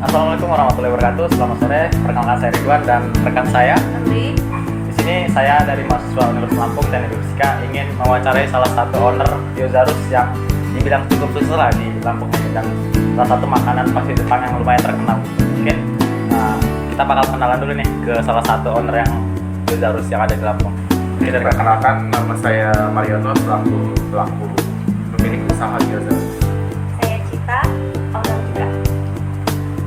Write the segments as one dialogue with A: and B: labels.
A: Assalamualaikum warahmatullahi wabarakatuh. Selamat sore. Perkenalkan saya Ridwan dan rekan saya.
B: Nanti
A: Di sini saya dari mahasiswa Universitas Lampung Teknik Fisika ingin mewawancarai salah satu owner Gyozarus yang dibilang cukup sukses lah di Lampung ini dan salah satu makanan pasti Jepang yang lumayan terkenal. Mungkin kita bakal kenalan dulu nih ke salah satu owner yang Gyozarus yang ada di Lampung.
C: Ini perkenalkan, nama saya Mariono selaku pelaku pemilik usaha Gyozarus.
B: saya Cita, owner juga.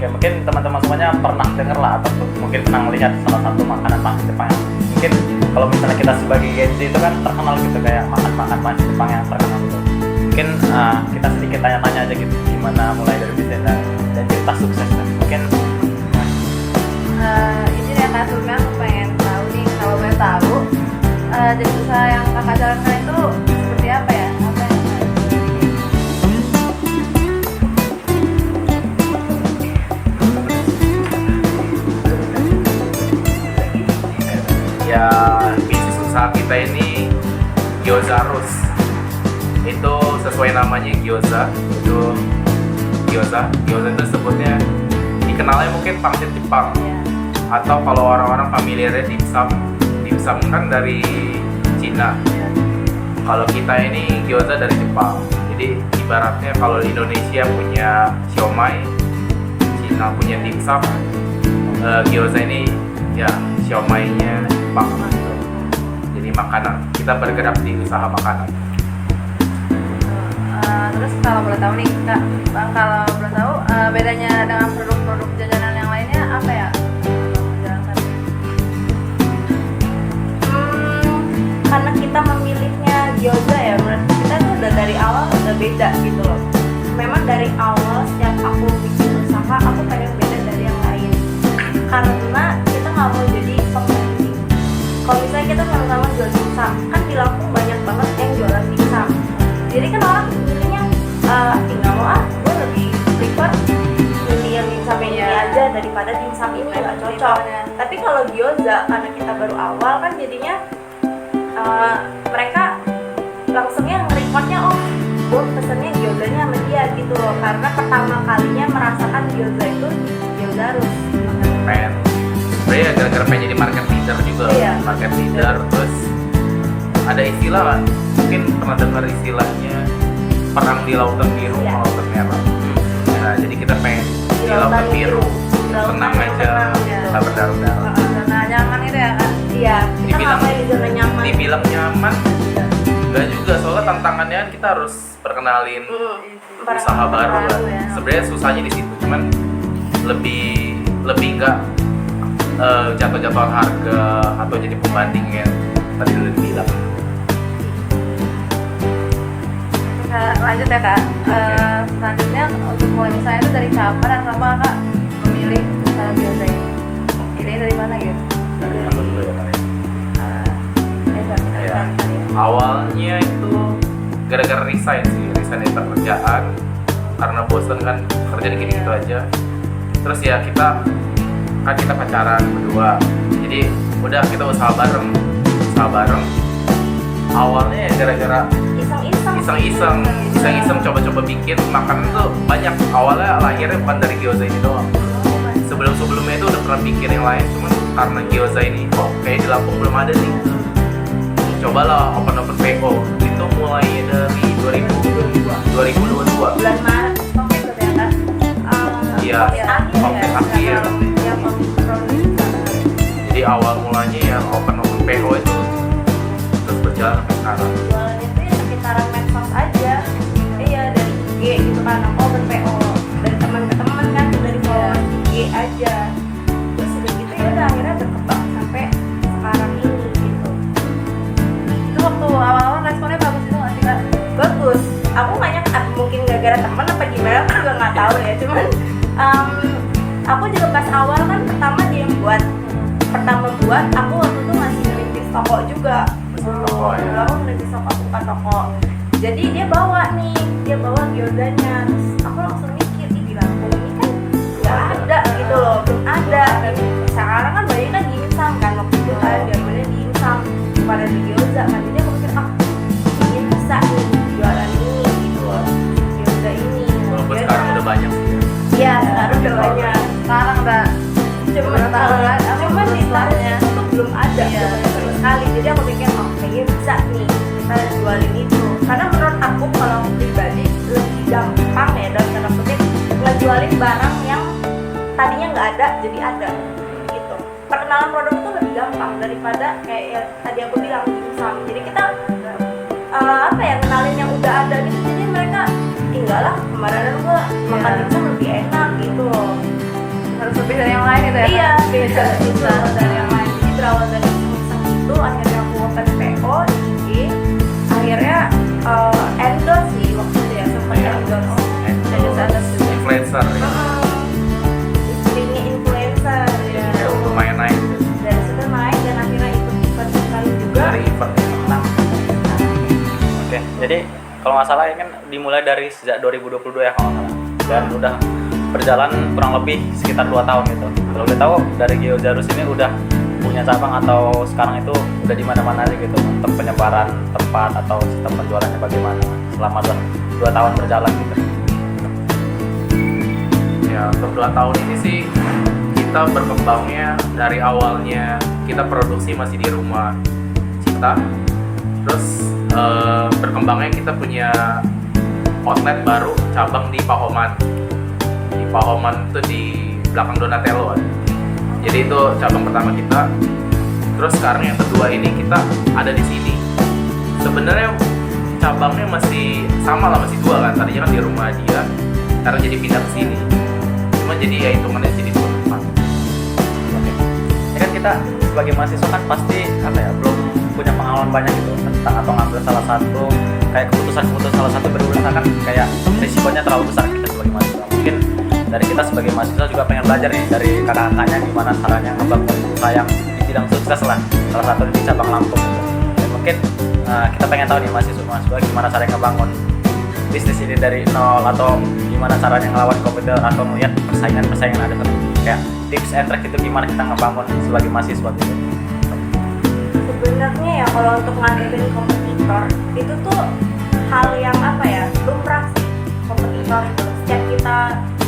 A: Ya mungkin teman-teman semuanya pernah dengar lah atau mungkin pernah melihat salah satu makanan pangsit Jepang yang mungkin kalau misalnya kita sebagai Gen Z itu kan terkenal gitu kayak makan pangsit Jepang yang terkenal gitu. Mungkin kita sedikit tanya-tanya aja gitu gimana mulai dari bisnis dan cerita suksesnya. Mungkin
B: Ini ya Kak Sulkan, pengen tahu nih, kalau boleh tahu jadi usaha yang kakak jalankan itu seperti apa ya? Apa yang
C: Ya, bisnis usaha kita ini Gyozarus. Itu sesuai namanya gyoza. Itu gyoza itu sebutnya dikenalnya mungkin pangsit Jepang.
B: ya?
C: Atau kalau orang-orang familiarnya dimsum kan dari Cina. Kalau kita ini gyoza dari Jepang. Jadi ibaratnya kalau di Indonesia punya siomay, Cina punya dimsum, gyoza ini ya siomaynya Jepang. Jadi makanan, kita bergerak di usaha makanan.
B: Terus kalau boleh tahu nih Kak, Bang, kalau boleh tahu bedanya dengan produk-produk jajanan yang lainnya apa ya? Jalankan. Karena kita memilihnya gyoza ya, menurut kita tuh udah dari awal udah beda gitu loh. Memang dari awal setiap aku bikin usaha, aku pengen beda dari yang lain. Karena kita nggak mau jadi pembanding. Kalau misalnya kita sama-sama jual dimsum, kan di Lampung banyak banget yang jualan dimsum. Jadi kan orang milihnya nggak mau gue lebih prefer milih yang dimsum ini aja daripada dimsum ini nggak cocok. Tapi kalau gyoza, karena kita baru awal kan jadinya mereka langsungnya nge-reportnya, oh gue pesennya gyozanya sama dia gitu loh, karena pertama kalinya merasakan gyoza itu Gyozarus.
C: Pengen sebenarnya gara-gara pengen jadi market leader juga.
B: Iya.
C: Market leader, terus ada istilah kan, mungkin pernah dengar istilahnya perang di lautan biru
B: Iya.
C: sama lautan merah. Nah, jadi kita pengen di lautan biru, tenang aja, nggak berdarah-darah.
B: Zona nyaman itu ya kan? Iya, kita
C: Dibilang-
B: ngapain di zona nyaman?
C: Dibilang nyaman, enggak juga, soalnya tantangannya kan kita harus perkenalin usaha baru kan.
B: ya.
C: Sebenarnya susahnya di situ, cuman lebih enggak jatuh-jatuhan harga atau jadi pembanding yang tadi udah dibilang.
B: Kita lanjut ya Kak. Selanjutnya untuk mulai usaha itu dari kapan dan kenapa Kak memilih usaha gyoza ini? Ini dari mana gitu?
C: Dari mana dulu ya Kak?
B: Dari
C: Ya.
B: tadi.
C: Awalnya itu gara-gara resign dari pekerjaan karena bosen kan kerja gitu aja. Terus ya kita pacaran berdua, jadi udah kita usaha bareng. Awalnya ya gara-gara iseng-iseng coba-coba bikin makanan tuh banyak. Awalnya lahirnya bukan dari gyoza ini doang. Sebelumnya itu udah pernah bikin yang lain, cuman karena gyoza ini kok kayak di Lampung belum ada nih. Cobalah open PO. Itu mulai dari 2022.
B: Bulan Maret, oke itu ya Kak.
C: Iya, Covid akhir.
B: Ya, Covid.
C: Jadi awal mulanya ya open PO itu terus berjalan sampai sekarang.
B: Jualan itu ya sekitaran medsos aja. Iya, dari IG gitu kan, aku open PO dari teman ke teman kan, dari followers IG aja. Terus udah gitu ya udah akhirnya berkembang sampai sekarang ini gitu. Itu waktu awal-awal responnya bagus itu nggak sih Kak? Bagus. Aku nggak nyangka, mungkin gara-gara teman apa gimana aku juga nggak tahu ya. Cuman aku juga pas awal kan pertama dia yang buat. Pertama buat, aku waktu itu masih ngerintis toko juga.
C: Toko, ya.
B: Aku ngerintis toko, buka toko. Jadi dia bawa gyozanya. Terus aku langsung mikir, di Lampung ini kan nggak ada gitu loh, belum ada. Sekarang kan banyak kan dimsum kan, waktu itu kan zamannya dimsum pada di gyoza kan. Jadi aku mikir, ini bisa nih jualan ini gitu loh, gyoza ini.
C: Walaupun
B: Ya
C: sekarang
B: udah.
C: udah banyak sih ya.
B: Iya, sekarang udah banyak. ngejualin barang yang tadinya nggak ada jadi ada gitu. Perkenalan produk itu lebih gampang daripada kayak ya, tadi aku bilang dimsum. Jadi kita apa ya, kenalin yang udah ada gitu, jadi mereka enggak lah, kemarin gua makan dimsum lebih enak gitu loh.
D: Harus lebih dari yang lain gitu ya?
B: Iya, beda
D: Bisa.
B: gitu dari yang lain. Jadi berawal dari iseng itu, akhirnya aku open PO di IG. Akhirnya endorse sih waktu itu ya, sempat endorse.
C: Endorse influencer ya.
B: Istrinya influencer ya.
C: Ya, lumayan naik
B: Dari situ naik dan akhirnya ikut event sekali juga.
C: dari event ya.
A: Nah, oke, jadi kalau nggak salah ini kan dimulai dari sejak 2022 ya kalau nggak salah, dan udah berjalan kurang lebih sekitar 2 tahun gitu. Kalau udah tahu dari Geozarus ini udah punya cabang atau sekarang itu udah di mana-mana aja gitu untuk penyebaran tempat atau sistem penjualannya bagaimana selama 2 tahun berjalan gitu.
C: Ya, untuk 2 tahun ini sih kita berkembangnya dari awalnya kita produksi masih di rumah kita, terus berkembangnya kita punya outlet baru cabang di Pahoman. Di Pahoman itu di belakang Donatello ada. Jadi itu cabang pertama kita. Terus sekarang yang kedua ini kita ada di sini. Sebenarnya cabangnya masih sama lah, masih 2 kan. Tadinya kan di rumah dia, sekarang jadi pindah ke sini. Cuma jadi ya hitungannya jadi 2 tempat.
A: Oke. Ini kan kita sebagai mahasiswa kan pasti apa ya, belum punya pengalaman banyak gitu tentang atau ngambil salah satu kayak keputusan salah satu berusaha kan kayak risikonya terlalu besar kita sebagai mahasiswa. Mungkin dari kita sebagai mahasiswa juga pengen belajar nih dari kakak-kakaknya gimana caranya ngebangun usaha yang dibilang sukses lah, salah satu di cabang Lampung gitu. Dan mungkin kita pengen tahu nih mahasiswa gimana caranya ngebangun bisnis ini dari nol, atau gimana caranya ngelawan kompetitor atau melihat persaingan ada tuh, kayak tips and trick itu gimana kita ngebangun sebagai mahasiswa gitu.
B: Sebenarnya ya kalau untuk ngadepin kompetitor itu tuh hal yang apa ya, lumrah sih. Kompetitor itu setiap kita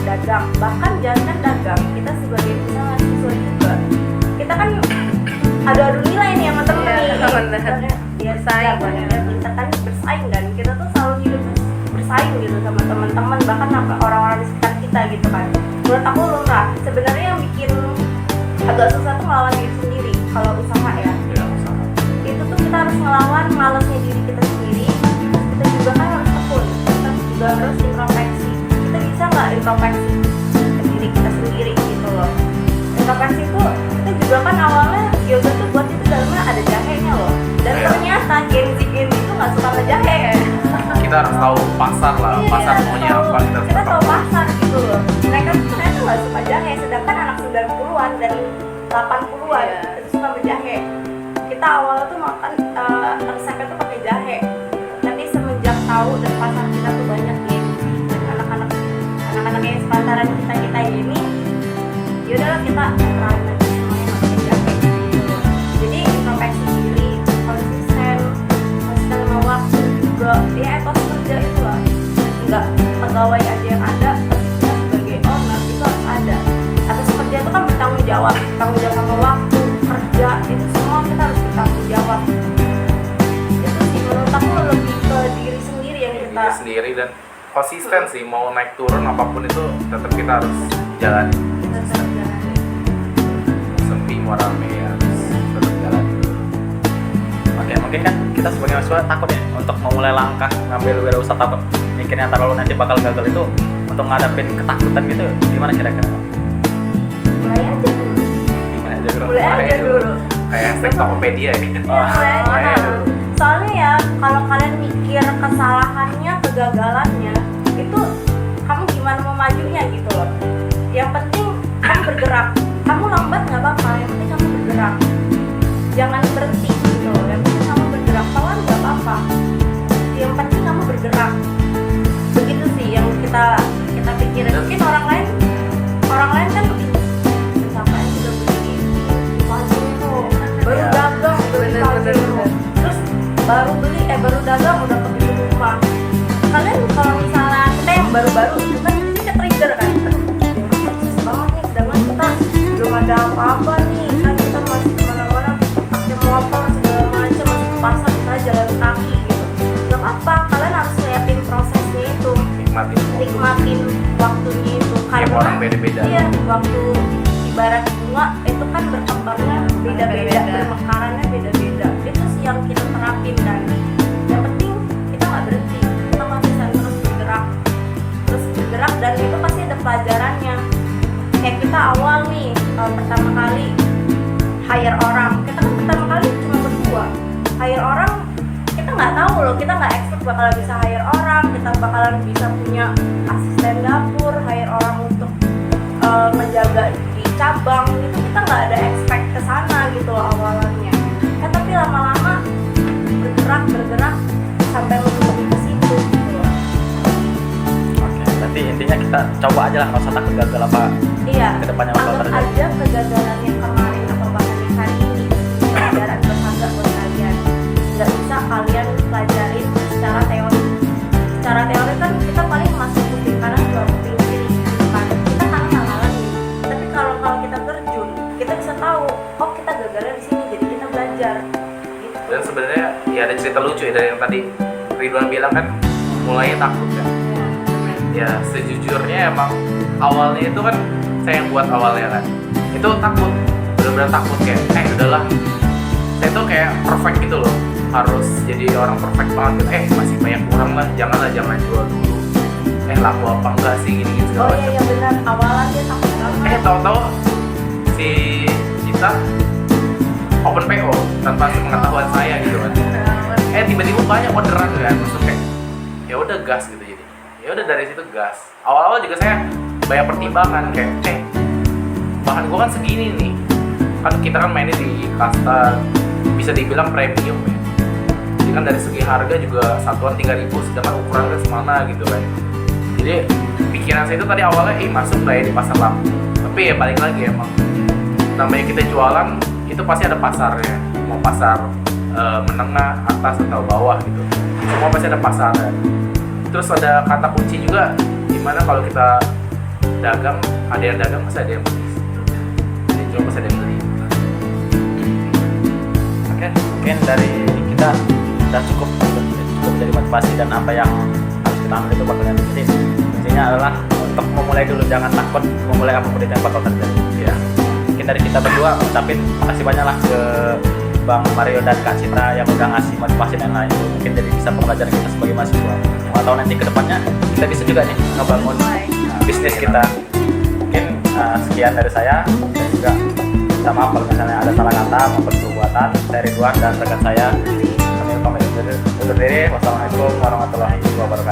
B: dagang, bahkan jangan dagang, kita sebagai mahasiswa juga, kita kan adu nilai nih sama temen
D: Iya,
B: nih.
D: bener.
B: Bersaing, kita kan bersaing, dan kita tuh selalu hidup tuh bersaing gitu sama teman-teman, bahkan sama orang-orang di sekitar kita gitu kan. Menurut aku lumrah. Sebenarnya yang bikin agak susah tuh melawan diri sendiri kalau usaha ya.
C: Ya, usaha.
B: Itu tuh kita harus ngelawan malesnya diri kita sendiri. Terus kita juga kan harus tekun, kita juga harus introspeksi. Kita bisa nggak introspeksi ke diri kita sendiri gitu loh. Introspeksi itu kita juga kan awalnya yoga tuh buat itu dalamnya ada jahenya loh, dan
C: Iya.
B: ternyata Genzi itu nggak suka sama jahe.
C: Kita harus tahu pasar lah,
B: Iya,
C: pasar maunya
B: tahu-
C: apa, kita harus
B: kita tahu
C: tahu.
B: pasar gitu loh. Mereka tuh ternyata nggak suka jahe, sedangkan anak 90-an dan 80-an
D: Iya.
B: itu suka sama jahe. Kita awalnya tuh makan resepnya tuh pakai jahe, tapi semenjak tahu dan pasar kita tuh banyak Genzi dan anak-anak yang sepantaran kita ini, yaudahlah kita terakhir aja semuanya pakai jahe gitu. Jadi introspeksi diri, konsisten sama waktu juga, ya etos kerja itu lah, nggak pegawai aja yang ada, tapi kita sebagai owner itu harus ada. Atas kerja itu kan bertanggung jawab sama waktu kerja, itu semua kita harus bertanggung jawab. Itu sih menurut aku lebih ke diri sendiri yang kita
C: Diri sendiri dan konsisten sih, mau naik turun apapun itu tetap kita harus jalan.
B: tetap jalani.
C: Sepi mau rame ya harus tetap jalan.
A: Oke, mungkin kan kita sebagai mahasiswa takut ya untuk memulai langkah ngambil wirausaha, takut mikirnya ntar kalau nanti bakal gagal itu. Untuk ngadapin ketakutan gitu gimana kira-kira?
B: Mulai aja dulu.
A: Gimana aja bro?
B: Mulai aja dulu.
C: Kayak hashtag Tokopedia ya.
B: Iya, mulai aja. Soalnya ya kalau kalian mikir kesalahannya, kegagalannya, itu kamu gimana mau majunya gitu loh. Yang penting kamu bergerak. Kamu lambat nggak apa-apa, yang penting kamu bergerak. Jangan berhenti gitu loh. Yang penting kamu bergerak, pelan nggak apa-apa. Yang penting kamu bergerak. Begitu sih yang kita pikirin. Mungkin orang lain kan pencapaian udah begini, Pajero, baru
A: Ya.
B: dagang udah di
D: Bener.
B: Pajero. Terus baru dagang udah ke pintu rumah. Kalian kalau misalnya kita yang baru-baru itu kan jadi ke trigger kan, aduh sukses banget nih, sedangkan kita belum ada apa-apa nih, kan kita masih kemana-mana pakai motor segala macam, masih ke pasar kita jalan kaki gitu. Gak apa-apa, kalian harus liatin prosesnya itu. nikmatin waktunya itu
C: Tiap
B: karena
C: orang beda-beda.
B: iya, waktu ibarat bunga itu kan berkembangnya beda-beda,
D: Beda-beda.
B: bermekarannya beda-beda. Itu sih yang kita terapin, dan yang penting kita nggak berhenti, kita konsisten terus bergerak, dan itu pasti ada pelajarannya. Kayak kita awal nih pertama kali hire orang, kita kan pertama kali cuma berdua hire orang, kita nggak tahu loh, kita nggak expect bakalan bisa hire orang, kita bakalan bisa punya asisten dapur, hire orang untuk menjaga di cabang, itu kita nggak ada expect ke sana gitu loh awalnya. Tapi lama-lama bergerak sampai menuju ke situ gitu loh.
A: Oke, berarti intinya kita coba aja lah, nggak usah takut gagal apa
B: Iya,
A: kedepannya bakal
B: anggap
A: terjadi.
B: aja kegagalan yang kemarin atau bahkan yang hari ini pelajaran berharga buat kalian. Nggak bisa kalian pelajarin secara teori. Secara teori kan kita paling masuk kuping kanan dua kuping kiri gitu kan. Kita kan ngalamin. Tapi kalau kita terjun, kita bisa tahu, oh kita gagalnya di sini, jadi kita belajar. Gitu.
C: Dan sebenarnya ya ada cerita lucu ya dari yang tadi Ridwan bilang kan, mulainya takut kan. Ya sejujurnya emang awalnya itu kan saya yang buat awalnya kan, itu takut, benar-benar takut kayak udahlah, saya tuh kayak perfect gitu loh, harus jadi orang perfect banget, masih banyak kurang lah, jangan jual dulu, laku apa enggak sih gini segala
B: Oh
C: macam.
B: iya benar, awalan dia takut banget.
C: Tahu-tahu si kita open PO tanpa sepengetahuan saya gitu kan. Tiba-tiba banyak orderan kan, terus kayak ya udah gas gitu, jadi ya udah dari situ gas. Awal-awal juga saya banyak pertimbangan kayak bahan gua kan segini nih, kan kita kan mainnya di kasta bisa dibilang premium ya, jadi kan dari segi harga juga satuan 3.000, sedangkan ukurannya semana gitu kan. Jadi pikiran saya itu tadi awalnya masuk nggak ya di pasar lampu, tapi ya balik lagi emang namanya kita jualan itu pasti ada pasarnya, mau pasar menengah, atas atau bawah gitu, semua pasti ada pasarnya. Terus ada kata kunci juga, dimana kalau kita dagang, ada yang dagang pasti ada yang beli, ada yang jual pasti ada yang beli.
A: Oke, mungkin dari kita udah cukup jadi motivasi, dan apa yang harus kita ambil itu bakalan jadi intinya adalah untuk memulai dulu, jangan takut memulai apapun itu yang bakal terjadi ya. Mungkin dari kita berdua ucapin makasih banyak lah ke Bang Mario dan Kak Citra yang udah ngasih motivasi dan lain, mungkin jadi bisa pembelajaran kita sebagai mahasiswa. Atau nanti ke depannya kita bisa juga nih ngebangun bisnis kita. Mungkin sekian dari saya, dan juga minta maaf kalau misalnya ada salah kata maupun perbuatan. Saya Ridwan dan rekan saya kami pamit undur diri. Wassalamualaikum warahmatullahi wabarakatuh.